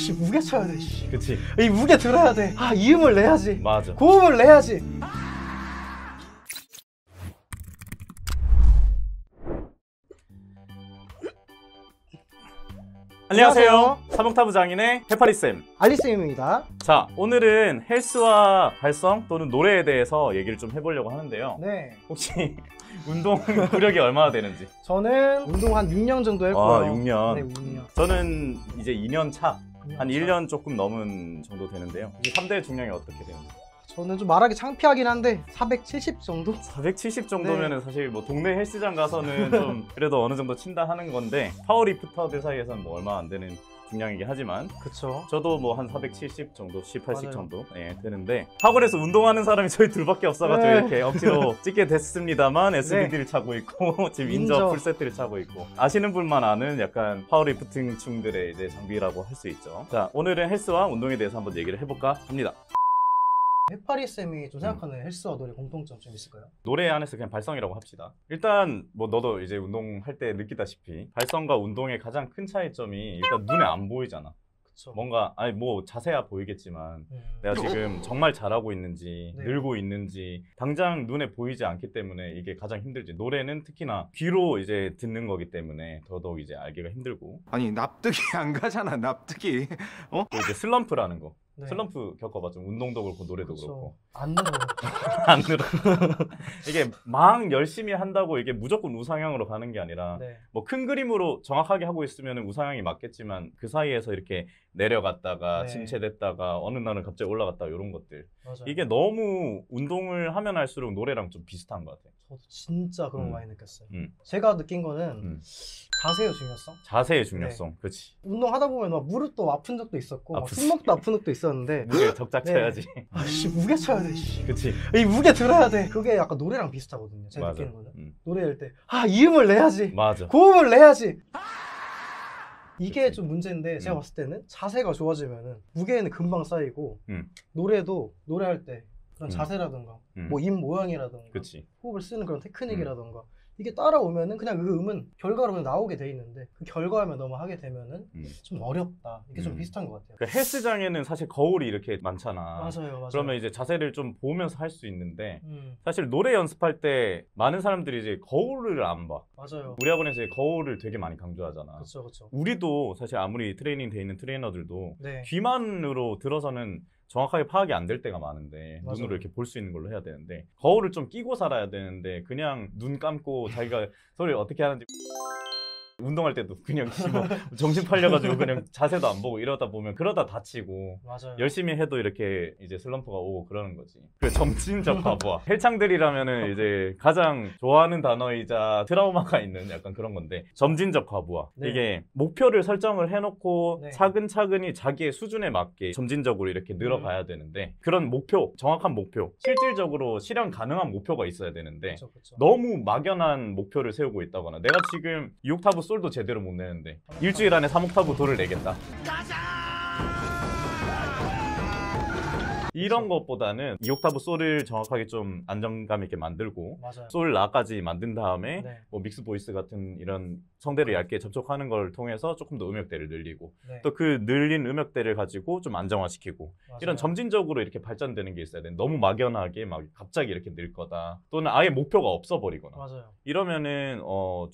씨, 무게 쳐야 돼. 씨. 그치. 이 무게 들어야 돼. 아, 이음을 내야지. 맞아. 고음을 내야지. 안녕하세요. 사목타부 장인의 해파리쌤 알리쌤입니다. 자, 오늘은 헬스와 발성 또는 노래에 대해서 얘기를 좀 해보려고 하는데요. 네. 혹시 운동 구력이 얼마나 되는지? 저는 운동 한 6년 정도 했고요. 6년. 네, 6년. 저는 이제 2년 차. 한 2년 1년 조금 넘은 정도 되는데요. 이제 3대 중량이 어떻게 되는지? 저는 좀 말하기 창피하긴 한데 470 정도? 470 정도면은 사실 뭐 동네 헬스장 가서는 좀 그래도 어느 정도 친다 하는 건데 파워리프터들 사이에서는 뭐 얼마 안 되는 중량이긴 하지만 그쵸. 저도 뭐 한 470 정도, 80 맞아요. 정도 되는데 학원에서 운동하는 사람이 저희 둘밖에 없어가지고 네. 이렇게 억지로 찍게 됐습니다만 SBD를 차고 있고 지금 인저 인저. 풀세트를 차고 있고 아시는 분만 아는 약간 파워리프팅충들의 이제 장비라고 할 수 있죠. 자, 오늘은 헬스와 운동에 대해서 한번 얘기를 해볼까 합니다. 해파리쌤이 좀 생각하는 헬스와 노래 공통점 좀 있을까요? 노래 안에서 그냥 발성이라고 합시다. 일단 뭐 너도 이제 운동할 때 느끼다시피 발성과 운동의 가장 큰 차이점이 일단 눈에 안 보이잖아. 그쵸. 뭔가 아니 뭐 자세야 보이겠지만 내가 지금 정말 잘하고 있는지 네. 늘고 있는지 당장 눈에 보이지 않기 때문에 이게 가장 힘들지. 노래는 특히나 귀로 이제 듣는 거기 때문에 더더욱 이제 알기가 힘들고. 아니 납득이 안 가잖아. 납득이. 또 이제 슬럼프라는 거. 네. 슬럼프 겪어봤죠. 운동도 그렇고 노래도 그쵸. 그렇고. 안 늘어. 안 늘어. 이게 막 열심히 한다고 이게 무조건 우상향으로 가는 게 아니라 네. 뭐 큰 그림으로 정확하게 하고 있으면 우상향이 맞겠지만 그 사이에서 이렇게 내려갔다가 네. 침체됐다가 어느 날은 갑자기 올라갔다가 이런 것들. 맞아요. 이게 너무 운동을 하면 할수록 노래랑 좀 비슷한 것 같아요. 저도 진짜 그런 거 많이 느꼈어요. 음. 제가 느낀 거는 자세의 중요성? 자세의 중요성. 네. 그렇지. 운동하다 보면 막 무릎도 아픈 적도 있었고 막 아프지. 손목도 아픈 적도 있었는데 무게 적작 네. 쳐야지. 아, 씨, 무게 쳐야 돼. 씨. 그렇지. 이 무게 들어야 돼. 그게 약간 노래랑 비슷하거든요. 제가 맞아. 느끼는 거는. 노래할 때 아, 이음을 내야지. 맞아. 고음을 내야지. 이게 그치. 좀 문제인데 제가 봤을 때는 자세가 좋아지면은 무게는 금방 쌓이고 노래도 노래할 때 그런 자세라든가 뭐 입 모양이라든가 그렇지. 호흡을 쓰는 그런 테크닉이라든가 이게 따라오면은 그냥 그 음은 결과로 그냥 나오게 돼 있는데 그 결과만 너무 하게 되면은 좀 어렵다. 이게 좀 비슷한 것 같아요. 그 헬스장에는 사실 거울이 이렇게 많잖아. 맞아요, 맞아요. 그러면 이제 자세를 좀 보면서 할 수 있는데 음, 사실 노래 연습할 때 많은 사람들이 이제 거울을 안 봐. 맞아요. 우리 학원에서 이제 거울을 되게 많이 강조하잖아. 그렇죠, 그렇죠. 우리도 사실 아무리 트레이닝 돼 있는 트레이너들도 네, 귀만으로 들어서는 정확하게 파악이 안 될 때가 많은데 맞아요. 눈으로 이렇게 볼 수 있는 걸로 해야 되는데 거울을 좀 끼고 살아야 되는데 그냥 눈 감고 자기가 소리를 어떻게 하는지 운동할 때도 그냥 뭐 정신 팔려가지고 그냥 자세도 안 보고 이러다 보면 그러다 다치고 맞아요. 열심히 해도 이렇게 이제 슬럼프가 오고 그러는 거지. 그 점진적 과부하. 헬창들이라면은 이제 가장 좋아하는 단어이자 트라우마가 있는 약간 그런 건데 점진적 과부하. 네. 이게 목표를 설정을 해놓고 네. 차근차근히 자기의 수준에 맞게 점진적으로 이렇게 늘어가야 되는데 그런 목표, 정확한 목표, 실질적으로 실현 가능한 목표가 있어야 되는데 그렇죠, 그렇죠. 너무 막연한 목표를 세우고 있다거나 내가 지금 2옥타브 솔도 제대로 못 내는데 일주일 안에 3옥타브 도를 내겠다. 이런 것보다는 2옥타브 솔을 정확하게 좀 안정감 있게 만들고 맞아요. 솔 라까지 만든 다음에 네. 뭐 믹스 보이스 같은 이런 성대를 얇게 접촉하는 걸 통해서 조금 더 음역대를 늘리고 네. 또 그 늘린 음역대를 가지고 좀 안정화시키고 맞아요. 이런 점진적으로 이렇게 발전되는 게 있어야 돼. 너무 막연하게 막 갑자기 이렇게 늘 거다. 또는 아예 목표가 없어 버리거나. 맞아요. 이러면은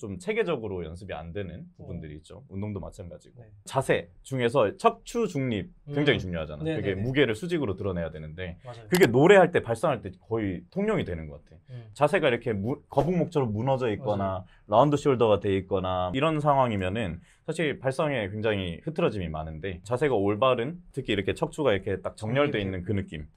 좀 체계적으로 연습이 안 되는 부분들이 있죠. 운동도 마찬가지고. 네. 자세 중에서 척추 중립 굉장히 중요하잖아. 네네네. 그게 무게를 수직으로 드러내야 되는데 맞아요. 그게 노래할 때 발성할 때 거의 통용이 되는 것 같아. 자세가 이렇게 거북목처럼 무너져 있거나 라운드 숄더가 돼 있거나 이런 상황이면은 사실 발성에 굉장히 흐트러짐이 많은데 자세가 올바른 특히 이렇게 척추가 이렇게 딱 정렬돼 있는 그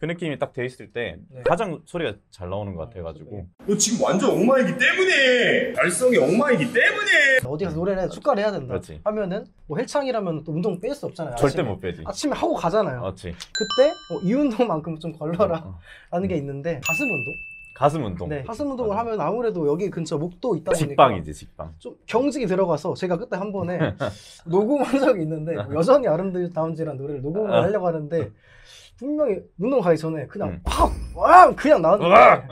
느낌이 딱 돼 있을 때 네. 가장 소리가 잘 나오는 것 같아가지고 너 지금 완전 엉망이기 때문에 발성이 엉망이기 때문에 어디 가서 노래를 해, 축가를 해야 된다 그렇지. 하면은 뭐 헬창이라면 또 운동 뺄 수 없잖아요. 절대 아침에. 못 빼지. 아침에 하고 가잖아요. 그렇지. 그때 이 운동만큼 좀 걸러라 라는 게 있는데 가슴 운동? 가슴 운동. 네, 가슴 운동을 하면 아무래도 여기 근처 목도 있다 보니까 직방이지, 직방. 좀 경직이 들어가서 제가 그때 한 번에 녹음한 적이 있는데 뭐 여전히 아름다운지라는 노래를 녹음을 하려고 하는데 분명히 운동 가기 전에 그냥 확 그냥 나왔는데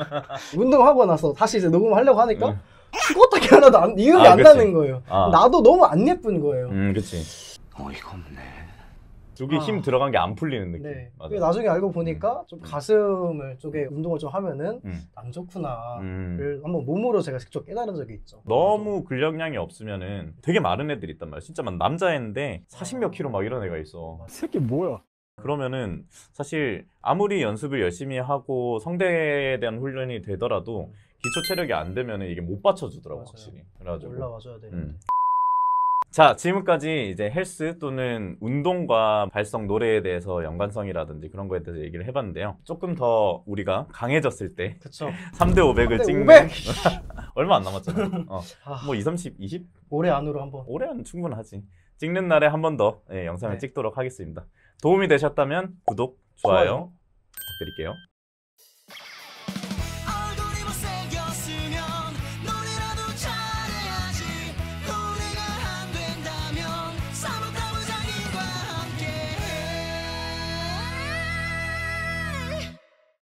운동하고 나서 다시 이제 녹음하려고 하니까 죽었다 깨어나도 이음이 안 그치. 나는 거예요. 나도 너무 안 예쁜 거예요. 그치. 어이가 없네. 여기 힘 들어간 게 안 풀리는 느낌. 네. 맞아. 그게 나중에 알고 보니까 좀 가슴을 쪽에 운동을 좀 하면은 안 좋구나를 한번 몸으로 제가 직접 깨달은 적이 있죠. 너무 근력량이 없으면은 되게 마른 애들 있단 말이야. 진짜 막 남자애인데 40몇 킬로 막 이런 애가 있어. 새끼 뭐야? 그러면은 사실 아무리 연습을 열심히 하고 성대에 대한 훈련이 되더라도 기초 체력이 안 되면은 이게 못 받쳐주더라고. 맞아요. 확실히. 그래가지고 올라와줘야 돼. 자, 지금까지 이제 헬스 또는 운동과 발성 노래에 대해서 연관성이라든지 그런 거에 대해서 얘기를 해봤는데요. 조금 더 우리가 강해졌을 때 그쵸. 3대 500을 3대 찍는 500! 얼마 안 남았잖아. 아, 뭐 2, 30, 20? 올해 안으로 한번. 올해는 충분하지. 찍는 날에 한 번 더 영상을 네. 찍도록 하겠습니다. 도움이 되셨다면 구독, 좋아요 부탁드릴게요.